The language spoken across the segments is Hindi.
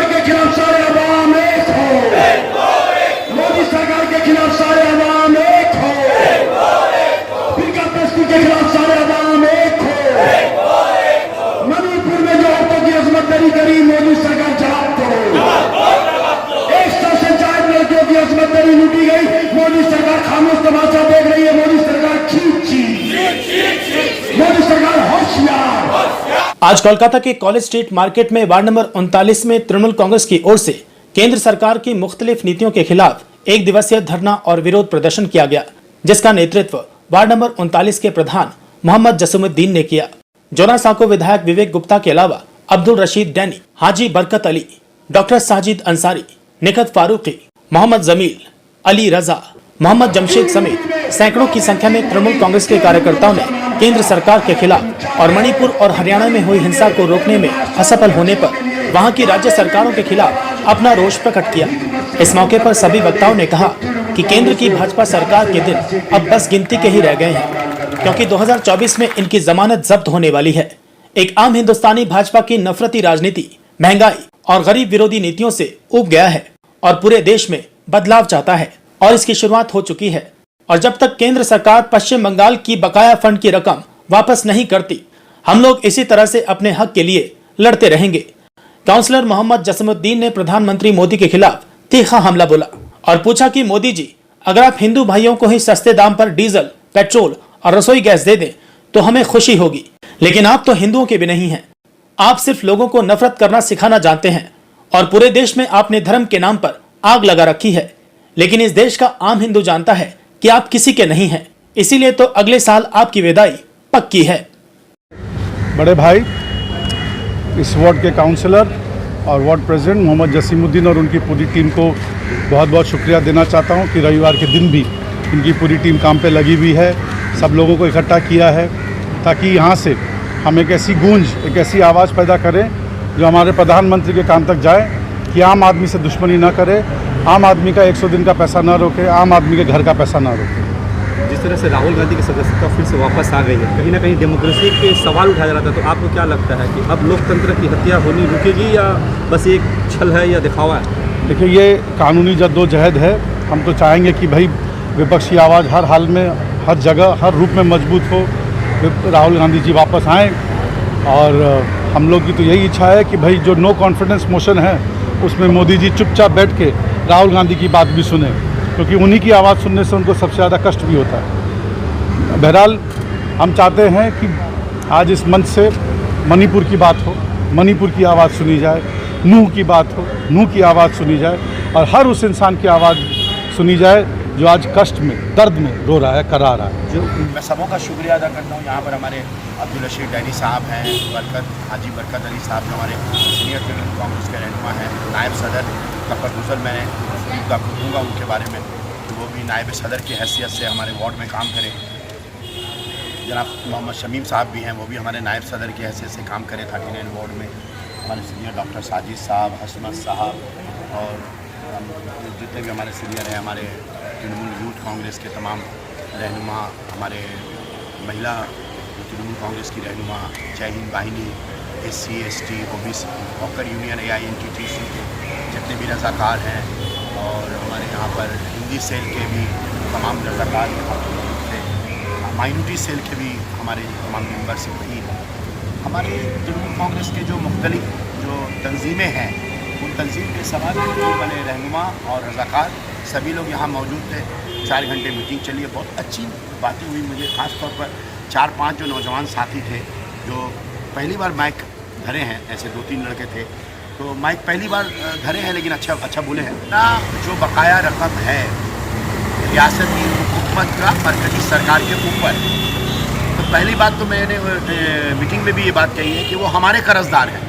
सरकार के खिलाफ सारे अवाम एक हो, मोदी सरकार के खिलाफ सारे अवाम एक हो, फिरका परस्ती के खिलाफ सारे अवाम एक हो, मणिपुर में जो औरतों की अजमतदारी करी मोदी सरकार जवाब दो, 100 लड़कियों की अजमतदारी लूटी गई, मोदी सरकार खामोश तमाशा देख रही है, मोदी सरकार खींची, मोदी सरकार होशियार। आज कोलकाता के कॉलेज स्ट्रीट मार्केट में वार्ड नंबर 39 में तृणमूल कांग्रेस की ओर से केंद्र सरकार की मुख्तलिफ नीतियों के खिलाफ एक दिवसीय धरना और विरोध प्रदर्शन किया गया, जिसका नेतृत्व वार्ड नंबर 39 के प्रधान मोहम्मद जसीमुद्दीन ने किया। जोना साको विधायक विवेक गुप्ता के अलावा अब्दुल रशीद डैनी, हाजी बरकत अली, डॉक्टर साजिद अंसारी, निखत फारूकी, मोहम्मद जमील, अली रजा, मोहम्मद जमशेद समेत सैकड़ों की संख्या में तृणमूल कांग्रेस के कार्यकर्ताओं ने केंद्र सरकार के खिलाफ और मणिपुर और हरियाणा में हुई हिंसा को रोकने में असफल होने पर वहां की राज्य सरकारों के खिलाफ अपना रोष प्रकट किया। इस मौके पर सभी वक्ताओं ने कहा कि केंद्र की भाजपा सरकार के दिन अब बस गिनती के ही रह गए हैं, क्योंकि 2024 में इनकी जमानत जब्त होने वाली है। एक आम हिंदुस्तानी भाजपा की नफरती राजनीति, महंगाई और गरीब विरोधी नीतियों से ऊब गया है और पूरे देश में बदलाव चाहता है और इसकी शुरुआत हो चुकी है। और जब तक केंद्र सरकार पश्चिम बंगाल की बकाया फंड की रकम वापस नहीं करती, हम लोग इसी तरह से अपने हक के लिए लड़ते रहेंगे। काउंसलर मोहम्मद जसीमुद्दीन ने प्रधानमंत्री मोदी के खिलाफ तीखा हमला बोला और पूछा कि मोदी जी, अगर आप हिंदू भाइयों को ही सस्ते दाम पर डीजल, पेट्रोल और रसोई गैस दे दें तो हमें खुशी होगी, लेकिन आप तो हिंदुओं के भी नहीं हैं। आप सिर्फ लोगों को नफरत करना सिखाना जानते हैं और पूरे देश में आपने धर्म के नाम पर आग लगा रखी है। लेकिन इस देश का आम हिंदू जानता है कि आप किसी के नहीं हैं, इसीलिए तो अगले साल आपकी विदाई पक्की है। बड़े भाई, इस वार्ड के काउंसलर और वार्ड प्रेसिडेंट मोहम्मद जसीमुद्दीन और उनकी पूरी टीम को बहुत बहुत शुक्रिया देना चाहता हूं कि रविवार के दिन भी इनकी पूरी टीम काम पे लगी हुई है, सब लोगों को इकट्ठा किया है ताकि यहाँ से हम एक ऐसी गूंज, एक ऐसी आवाज़ पैदा करें जो हमारे प्रधानमंत्री के कान तक जाए कि आम आदमी से दुश्मनी ना करे, आम आदमी का 100 दिन का पैसा ना रोके, आम आदमी के घर का पैसा ना रोके। जिस तरह से राहुल गांधी की सदस्यता फिर से वापस आ गई है, कहीं ना कहीं डेमोक्रेसी के सवाल उठाया जा रहा था, तो आपको क्या लगता है कि अब लोकतंत्र की हत्या होनी रुकेगी या बस एक छल है या दिखावा है? देखिए, ये कानूनी जद्दोजहद है। हम तो चाहेंगे कि भाई विपक्षी आवाज़ हर हाल में, हर जगह, हर रूप में मजबूत हो, राहुल गांधी जी वापस आएँ। और हम लोग की तो यही इच्छा है कि भाई जो नो कॉन्फिडेंस मोशन है उसमें मोदी जी चुपचाप बैठ के राहुल गांधी की बात भी सुने, क्योंकि उन्हीं की आवाज़ सुनने से उनको सबसे ज़्यादा कष्ट भी होता है। बहरहाल हम चाहते हैं कि आज इस मंच से मणिपुर की बात हो, मणिपुर की आवाज़ सुनी जाए, नूह की बात हो, नूह की आवाज़ सुनी जाए और हर उस इंसान की आवाज़ सुनी जाए जो आज कष्ट में, दर्द में रो रहा है, करा रहा है। जो मैं सबों का शुक्रिया अदा करता हूँ। यहाँ पर हमारे अब्दुल रशीद डैनी साहब हैं, हाजी बरकत अली साहब जो हमारे सीनियर तृणमूल कांग्रेस के रहनुमा हैं, नायब सदर का प्रपोजल मैंने दूँगा उनके बारे में, तो वो भी नायब सदर की हैसियत से हमारे वार्ड में काम करें। जनाब मोहम्मद शमीम साहब भी हैं, वो भी हमारे नायब सदर की हैसियत से काम करें 39 वार्ड में। हमारे सीनियर डॉक्टर साजिद साहब, हसमत साहब और जितने भी हमारे सीनियर हैं, हमारे तृणमूल यूथ कांग्रेस के तमाम रहनुमा, हमारे महिला तृणमूल कांग्रेस की रहनुमा, जय हिंद वाहिनी, SC ST OBC walker union AINTTC जितने भी रज़ाकार हैं, और हमारे यहाँ पर हिंदी सेल के भी तमाम रज़ाकार थे, माइनॉरिटी सेल के भी हमारे तमाम मेम्बरशिप रही है। हमारे तृणमूल कांग्रेस के जो मुख्तलिफ जो तंजीमें हैं, उन तंजीम के सवाल बने रहनुमा और रज़ाकार सभी लोग यहाँ मौजूद थे। 4 घंटे मीटिंग चली है, बहुत अच्छी बातें हुई। मुझे ख़ास तौर पर 4-5 जो नौजवान साथी थे जो पहली बार माइक धरे हैं, ऐसे 2-3 लड़के थे तो माइक पहली बार धरे हैं, लेकिन अच्छा बोले हैं ना। जो बकाया रकम है रियासती हुकूमत का मरकज़ी सरकार के ऊपर, तो पहली बात तो मैंने मीटिंग में भी ये बात कही है कि वो हमारे कर्जदार हैं,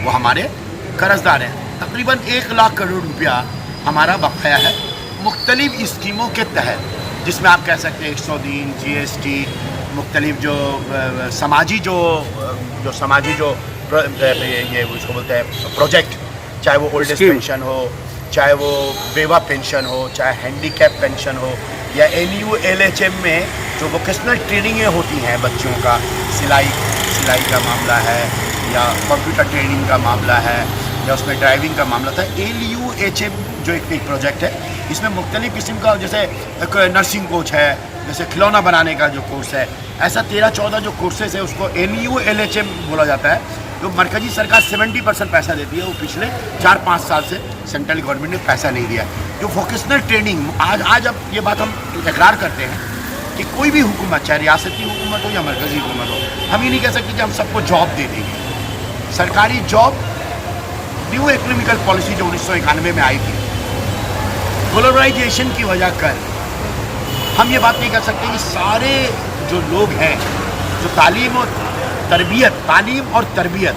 वो हमारे कर्जदार हैं। तकरीबन 1 लाख करोड़ रुपया हमारा बकाया है मुख्तलिफ स्कीमों के तहत, जिसमें आप कह सकते हैं 100 दिन, GST, मुख्तलिफ जो समाजी जो ये उसको बोलते हैं प्रोजेक्ट, चाहे वो ओल्ड एज पेंशन हो, चाहे वो बेवा पेंशन हो, चाहे हैंडीकैप पेंशन हो, या NU LHM में जो वोकेशनल ट्रेनिंगें होती हैं बच्चों का, सिलाई का मामला है, या कंप्यूटर ट्रेनिंग का मामला है, या उसमें ड्राइविंग का मामला था। LUHM जो एक प्रोजेक्ट है, इसमें मुख्तलिफ़ किस्म का, जैसे नर्सिंग कोच है, जैसे खिलौना बनाने का जो कोर्स है, ऐसा 13-14 जो कोर्सेज है उसको LULHM बोला जाता है। तो मरकजी सरकार 70% पैसा देती है, वो पिछले 4-5 साल से सेंट्रल गवर्नमेंट ने पैसा नहीं दिया। जो वोकेशनल ट्रेनिंग आज अब ये बात हम इकरार करते हैं कि कोई भी हुकूमत, चाहे रियासती हुकूमत हो या मरकजी हुकूमत हो, हम ये नहीं कह सकते कि हम सबको जॉब दे देंगे। सरकारी जॉब, न्यू इकोनॉमिकल पॉलिसी जो 1991 में आई थी, ग्लोबलाइजेशन की वजह कर हम ये बात नहीं कर सकते कि सारे जो लोग हैं जो तालीम और तरबियत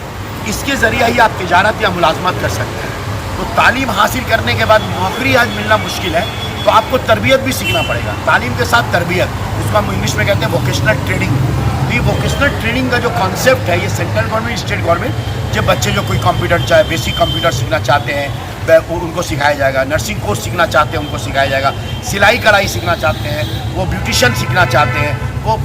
इसके ज़रिए ही आप तिजारत या मुलाजमत कर सकते हैं। तो तालीम हासिल करने के बाद नौकरी आज मिलना मुश्किल है, तो आपको तरबियत भी सीखना पड़ेगा। तालीम के साथ तरबियत, उसको हम इंग्लिश में कहते हैं वोकेशनल ट्रेनिंग। तो ये वोकेशनल ट्रेनिंग का जो कॉन्सेप्ट है, ये सेंट्रल गवर्नमेंट, स्टेट गवर्नमेंट, जब बच्चे जो कोई कंप्यूटर चाहे, बेसिक कंप्यूटर सीखना चाहते हैं उनको सिखाया जाएगा, नर्सिंग कोर्स सीखना चाहते हैं उनको सिखाया जाएगा, सिलाई कढ़ाई सीखना चाहते हैं, वो ब्यूटिशियन सीखना चाहते हैं, वो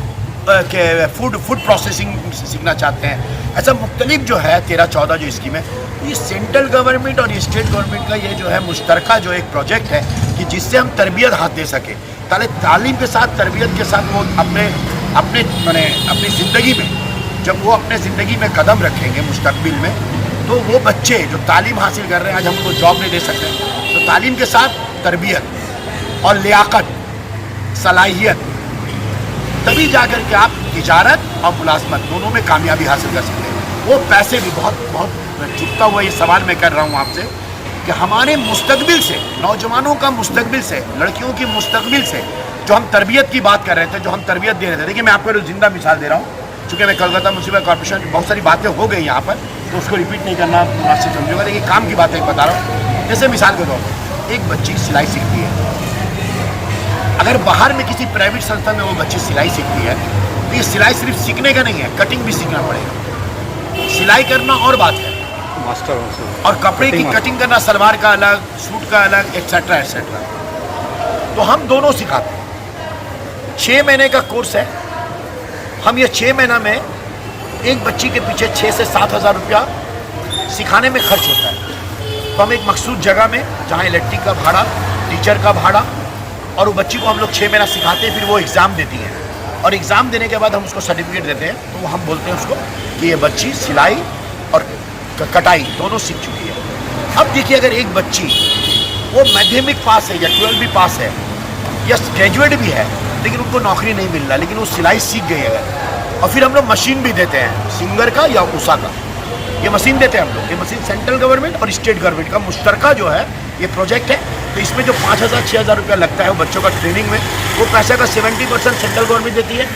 फूड प्रोसेसिंग सीखना चाहते हैं। ऐसा मुख्तलिफ जो है 13-14 जो स्कीम है, ये सेंट्रल गवर्नमेंट और स्टेट गवर्नमेंट का ये जो है मुश्तरका जो एक प्रोजेक्ट है कि जिससे हम तरबियत हाथ दे सके, ताकि तालीम के साथ तरबियत के साथ वो अपनी ज़िंदगी में, जब वो अपने ज़िंदगी में कदम रखेंगे मुस्तकबिल में, तो वो बच्चे जो तालीम हासिल कर रहे हैं, आज हमको जॉब नहीं दे सकते, तो तालीम के साथ तरबियत और लियाकत, सलाहियत, तभी जाकर के आप तिजारत और मुलाजमत दोनों में कामयाबी हासिल कर सकते हैं। वो पैसे भी बहुत चुपता हुआ ये सवाल मैं कर रहा हूँ आपसे कि हमारे मुस्तकबिल से, नौजवानों का मुस्तकबिल से, लड़कियों की मुस्तकबिल से जो हम तरबियत की बात कर रहे थे, जो हम तरबियत दे रहे थे, देखिए मैं आपको एक जिंदा मिसाल दे रहा हूँ। चूँकि मैं कोलकाता म्युनिसिपल कॉर्पोरेशन, बहुत सारी बातें हो गई यहाँ पर, तो उसको रिपीट नहीं करना मुनासिब समझूंगा, लेकिन काम की बातें बता रहा हूँ। जैसे मिसाल के तौर पर एक बच्ची सिलाई सीखती है, अगर बाहर में किसी प्राइवेट संस्था में वो बच्ची सिलाई सीखती है, तो ये सिलाई सिर्फ सीखने का नहीं है, कटिंग भी सीखना पड़ेगा। सिलाई करना और बात है, मास्टर, और कपड़े की कटिंग करना, सलवार का अलग, सूट का अलग, एक्सेट्रा एक्सेट्रा। तो हम दोनों सिखाते हैं। 6 महीने का कोर्स है। हम ये 6 महीना में एक बच्ची के पीछे 6 से 7 हज़ार रुपया सिखाने में खर्च होता है। तो हम एक मखसूस जगह में, जहाँ इलेक्ट्रिक का भाड़ा, टीचर का भाड़ा, और वो बच्ची को हम लोग 6 महीना सिखाते हैं, फिर वो एग्ज़ाम देती है, और एग्ज़ाम देने के बाद हम उसको सर्टिफिकेट देते हैं। तो हम बोलते हैं उसको कि ये बच्ची सिलाई और कटाई दोनों सीख चुकी है। अब देखिए, अगर एक बच्ची वो माध्यमिक पास है या 12 भी पास है या ग्रेजुएट भी है, लेकिन उनको नौकरी नहीं मिल रहा, लेकिन वो सिलाई सीख गई है, और फिर हम लोग मशीन भी देते हैं, सिंगर का या उषा का, ये मशीन देते हैं हम लोग। ये मशीन सेंट्रल गवर्नमेंट और स्टेट गवर्नमेंट का मुश्तरका जो है ये प्रोजेक्ट है। तो इसमें जो 5,000-6,000 रुपया लगता है वो बच्चों का ट्रेनिंग में, वो पैसा का 70% सेंट्रल गवर्नमेंट देती है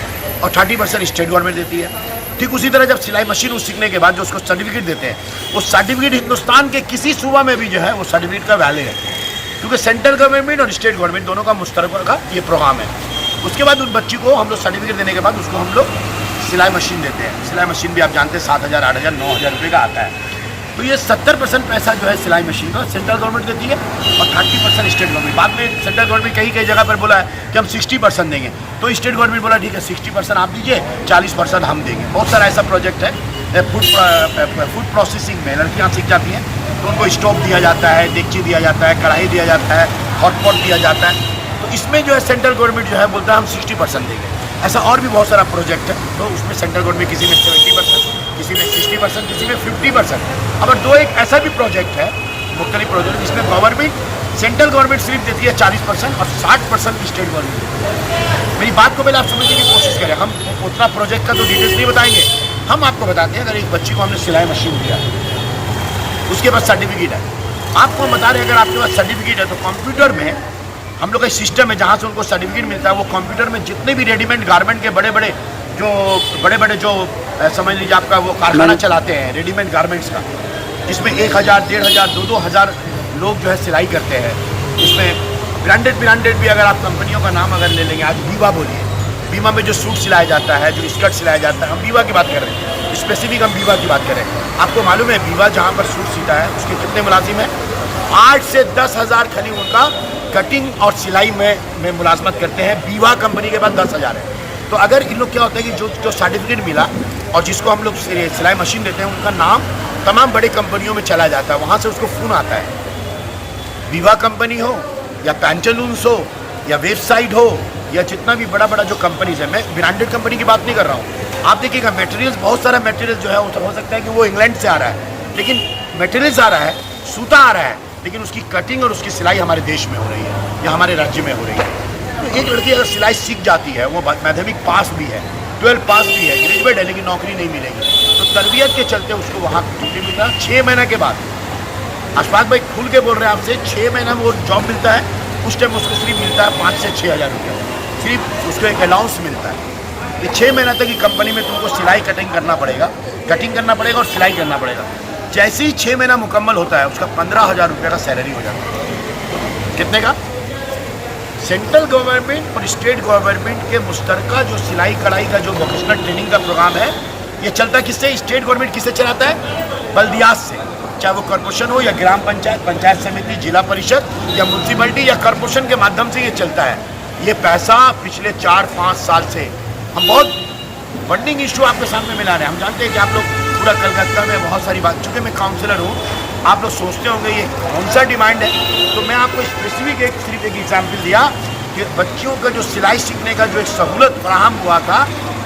और 30% स्टेट गवर्नमेंट देती है। ठीक उसी तरह जब सिलाई मशीन सीखने के बाद जो उसको सर्टिफिकेट देते हैं, वो सर्टिफिकेट हिंदुस्तान के किसी सूबा में भी जो है वो सर्टिफिकेट का वैल्यू है, क्योंकि सेंट्रल गवर्नमेंट और स्टेट गवर्नमेंट दोनों का मुश्तरका ये प्रोग्राम है। उसके बाद उस बच्ची को हम लोग सर्टिफिकेट देने के बाद उसको हम लोग सिलाई मशीन देते हैं। सिलाई मशीन भी आप जानते हैं 7,000, 8,000, 9,000 रुपये का आता है। तो ये 70% पैसा जो है सिलाई मशीन का सेंट्रल गवर्नमेंट देती है और 30% स्टेट गवर्नमेंट। बाद में सेंट्रल गवर्नमेंट कई जगह पर बोला है कि हम 60% देंगे, तो स्टेट गवर्नमेंट बोला ठीक है 60% आप दीजिए, 40% हम देंगे। बहुत सारा ऐसा प्रोजेक्ट है। फूड प्रोसेसिंग में लड़कियाँ सीख जाती हैं, तो उनको स्टोव दिया जाता है, डेगची दिया जाता है, कढ़ाई दिया जाता है, हॉटपॉट दिया जाता है। तो इसमें जो है सेंट्रल गवर्नमेंट जो है बोलता है हम 60% देंगे। ऐसा और भी बहुत सारा प्रोजेक्ट है, तो उसमें सेंट्रल गवर्नमेंट किसी में 70%, किसी में 60%, किसी में 50%। अब दो एक ऐसा भी प्रोजेक्ट है, मुख्तलिफ प्रोजेक्ट, जिसमें गवर्नमेंट, सेंट्रल गवर्नमेंट सिर्फ देती है 40% और 60% स्टेट गवर्नमेंट। मेरी बात को पहले आप समझने की कोशिश करें। हम उतना प्रोजेक्ट का तो डिटेल्स नहीं बताएंगे, हम आपको बताते हैं। अगर एक बच्ची को हमने सिलाई मशीन दिया, उसके पास सर्टिफिकेट है, आपको हम बता रहे हैं अगर आपके पास सर्टिफिकेट है तो कंप्यूटर में हम लोग का सिस्टम है जहाँ से उनको सर्टिफिकेट मिलता है। वो कंप्यूटर में जितने भी रेडीमेड गारमेंट के बड़े बड़े जो समझ लीजिए आपका वो कारखाना चलाते हैं रेडीमेड गारमेंट्स का, जिसमें 1,000, 1,500, 2,000 लोग जो है सिलाई करते हैं। इसमें ब्रांडेड भी अगर आप कंपनियों का नाम अगर ले लेंगे, आज बीवा बोलिए, बीवा में जो सूट सिलाया जाता है, जो स्कर्ट सिलाया जाता है, हम बीवा की बात कर रहे हैं, स्पेसिफिक हम बीवा की बात कर रहे हैं। आपको मालूम है बीवा जहाँ पर सूट सीता है उसके कितने मुलाजिम हैं? 8 से 10 हज़ार खाली उनका कटिंग और सिलाई में मुलाजमत करते हैं। बीवा कंपनी के पास 10,000 है। तो अगर इन लोग क्या होता है कि जो सर्टिफिकेट मिला और जिसको हम लोग सिलाई मशीन देते हैं उनका नाम तमाम बड़े कंपनियों में चला जाता है, वहाँ से उसको फ़ोन आता है। विवा कंपनी हो या पैंटालून्स हो या वेबसाइट हो या जितना भी बड़ा बड़ा जो कंपनीज है, मैं ब्रांडेड कंपनी की बात नहीं कर रहा हूँ। आप देखिएगा मटेरियल्स, बहुत सारा मटेरियल जो है हो सकता है कि वो इंग्लैंड से आ रहा है, लेकिन मटेरियल्स आ रहा है, सूता आ रहा है, लेकिन उसकी कटिंग और उसकी सिलाई हमारे देश में हो रही है या हमारे राज्य में हो रही है। तो एक लड़की अगर सिलाई सीख जाती है, वो मैथमेटिक पास भी है, 12 पास भी है, ग्रेजुएट है, लेकिन नौकरी नहीं मिलेगी, तो तरबियत के चलते उसको वहाँ छुट्टी मिलता है 6 महीने के बाद। अशफाक भाई खुल के बोल रहे हैं आपसे, 6 महीना में वो जॉब मिलता है, उस टाइम उसको सिर्फ मिलता है 5 से 6 हज़ार रुपया, सिर्फ उसको एक अलाउंस मिलता है। ये 6 महीना तक की कंपनी में तुमको सिलाई कटिंग करना पड़ेगा और सिलाई करना पड़ेगा। जैसे ही 6 महीना मुकम्मल होता है, उसका 15,000 रुपये का सैलरी हो जाता है। कितने का? सेंट्रल गवर्नमेंट और स्टेट गवर्नमेंट के मुश्तरका जो सिलाई कढ़ाई का जो वोकेशनल ट्रेनिंग का प्रोग्राम है, ये चलता किससे? स्टेट गवर्नमेंट किससे चलाता है? बल्दियात से, चाहे वो कॉर्पोरेशन हो या ग्राम पंचायत, पंचायत समिति, जिला परिषद या म्यूनसिपलिटी या कॉर्पोरेशन के माध्यम से ये चलता है। ये पैसा पिछले 4-5 साल से हम बहुत फंडिंग इशू आपके सामने मिला रहे हैं। हम जानते हैं कि आप लोग पूरा कलकत्ता में बहुत सारी बात, चूँकि मैं काउंसलर हूँ, आप लोग सोचते होंगे ये कौन सा डिमांड है, तो मैं आपको स्पेसिफिक सिर्फ एक एग्जाम्पल दिया कि बच्चियों का जो सिलाई सीखने का जो एक सहूलत फराहम हुआ था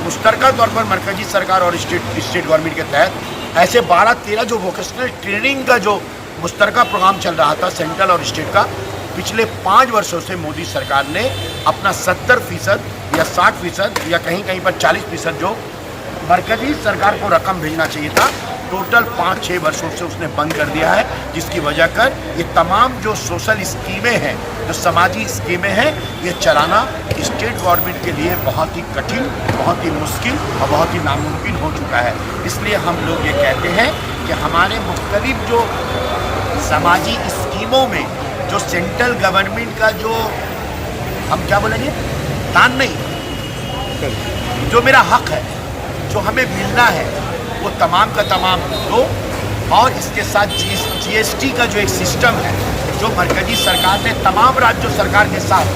मुश्तरका तौर पर मरकजी सरकार और स्टेट गवर्नमेंट के तहत, ऐसे 12-13 जो वोकेशनल ट्रेनिंग का जो मुश्तरका प्रोग्राम चल रहा था सेंट्रल और स्टेट का, पिछले 5 वर्षों से मोदी सरकार ने अपना 70% या 60% या कहीं कहीं पर 40% जो मरकजी सरकार को रकम भेजना चाहिए था, टोटल 5-6 वर्षों से उसने बंद कर दिया है, जिसकी वजह कर ये तमाम जो सोशल स्कीमें हैं, जो समाजी स्कीमें हैं, ये चलाना स्टेट गवर्नमेंट के लिए बहुत ही कठिन, बहुत ही मुश्किल और बहुत ही नामुमकिन हो चुका है। इसलिए हम लोग ये कहते हैं कि हमारे मुख्तलिफ जो समाजी स्कीमों में जो सेंट्रल गवर्नमेंट का जो हम क्या बोलेंगे, दान नहीं, जो मेरा हक है, जो हमें मिलना है, वो तमाम का तमाम दो। और इसके साथ GST का जो एक सिस्टम है, जो मरकजी सरकार ने तमाम राज्य सरकार के साथ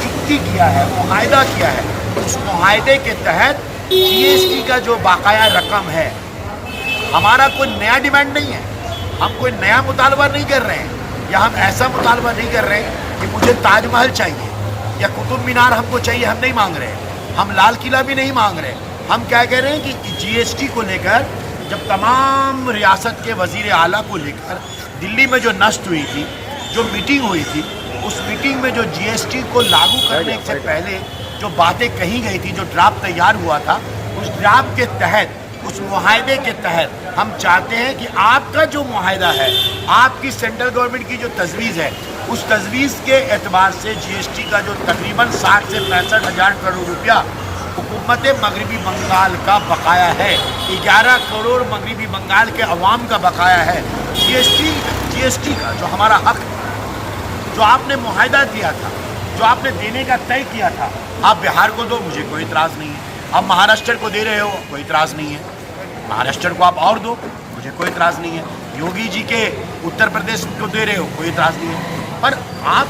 चुक्ति किया है, मुआहदा किया है, उस मुआहदे के तहत GST का जो बकाया रकम है, हमारा कोई नया डिमांड नहीं है, हम कोई नया मुतालबा नहीं कर रहे हैं, या हम ऐसा मुतालबा नहीं कर रहे हैं कि मुझे ताजमहल चाहिए या कुतुब मीनार हमको चाहिए, हम नहीं मांग रहे हैं, हम लाल किला भी नहीं मांग रहे हैं। हम क्या कह रहे हैं कि GST को लेकर जब तमाम रियासत के वज़ीर आला को लेकर दिल्ली में जो नष्ट हुई थी, जो मीटिंग हुई थी, उस मीटिंग में जो GST को लागू करने से पहले जो बातें कही गई थी, जो ड्राफ्ट तैयार हुआ था, उस ड्राफ्ट के तहत, उस मुआहदे के तहत हम चाहते हैं कि आपका जो मुआहदा है, आपकी सेंट्रल गवर्नमेंट की जो तजवीज़ है, उस तजवीज़ के एतबार से GST का जो तकरीबन 60 से 65 हज़ार करोड़ रुपया हुकूमत मगरबी बंगाल का बकाया है, 11 करोड़ मगरबी बंगाल के अवाम का बकाया है, GST का जो हमारा हक, जो आपने मुआहदा दिया था, जो आपने देने का तय किया था, आप बिहार को दो, मुझे कोई इतराज़ नहीं है। आप महाराष्ट्र को दे रहे हो, कोई इतराज़ नहीं है, महाराष्ट्र को आप और दो, मुझे कोई इतराज़ नहीं है। योगी जी के उत्तर प्रदेश को दे रहे हो, कोई इतराज़ नहीं है। पर आप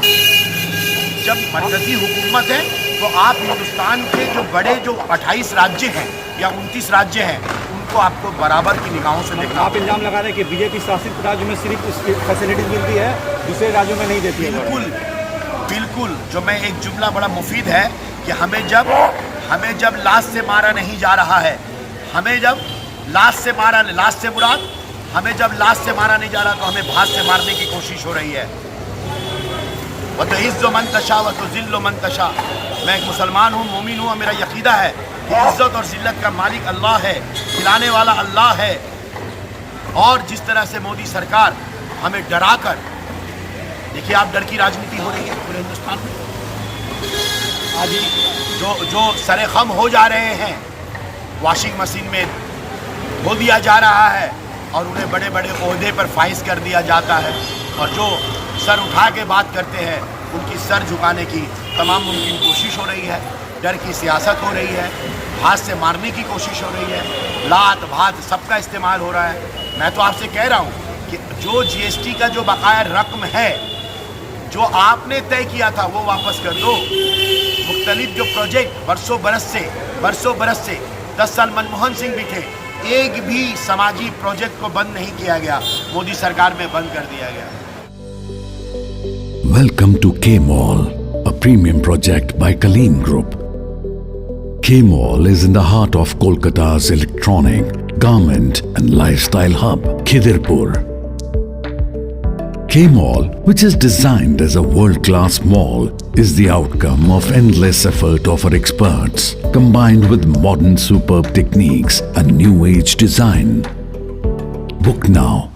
जब मरकजी हुकूमत है, तो आप हिंदुस्तान के जो बड़े जो 28 राज्य हैं या 29 राज्य हैं, उनको आपको बराबर की निगाहों से देखना। आप इल्ज़ाम लगा रहे हैं कि बीजेपी शासित राज्य में सिर्फ फैसिलिटीज मिलती है, दूसरे राज्यों में नहीं देती है। बिल्कुल, जो मैं एक जुमला बड़ा मुफीद है कि हमें जब लाश से मारा नहीं जा रहा है, हमें जब लाश से मुराद, हमें जब लाश से मारा नहीं जा रहा, तो हमें भात से मारने की कोशिश हो रही है। व तो इज़्ज़ो मन तशा व तो ज़िल्लो मन तशा। मैं एक मुसलमान हूँ, मोमिन हूँ, और मेरा यकीदा है कि इज़्ज़त और ज़िल्लत का मालिक अल्लाह है, खिलाने वाला अल्लाह है। और जिस तरह से मोदी सरकार हमें डरा कर, देखिए आप, डर की राजनीति हो रही है पूरे हिंदुस्तान में। आज जो सरे खम हो जा रहे हैं, वॉशिंग मशीन में धो दिया जा रहा है और उन्हें बड़े बड़े ओहदे पर फाइज कर दिया जाता है, और जो सर उठा के बात करते हैं, उनकी सर झुकाने की तमाम मुमकिन कोशिश हो रही है। डर की सियासत हो रही है, हाथ से मारने की कोशिश हो रही है, लात भात सबका इस्तेमाल हो रहा है। मैं तो आपसे कह रहा हूँ कि जो GST का जो बकाया रकम है, जो आपने तय किया था, वो वापस कर दो। मुख्तलिफ जो प्रोजेक्ट बरसों बरस से 10 साल मनमोहन सिंह भी थे, एक भी सामाजिक प्रोजेक्ट को बंद नहीं किया गया, मोदी सरकार में बंद कर दिया गया। Welcome to K-Mall, a premium project by Kaleen Group. K-Mall is in the heart of Kolkata's electronic, garment and lifestyle hub, Khidirpur. K-Mall, which is designed as a world-class mall, is the outcome of endless effort of our experts, combined with modern superb techniques and new age design. Book now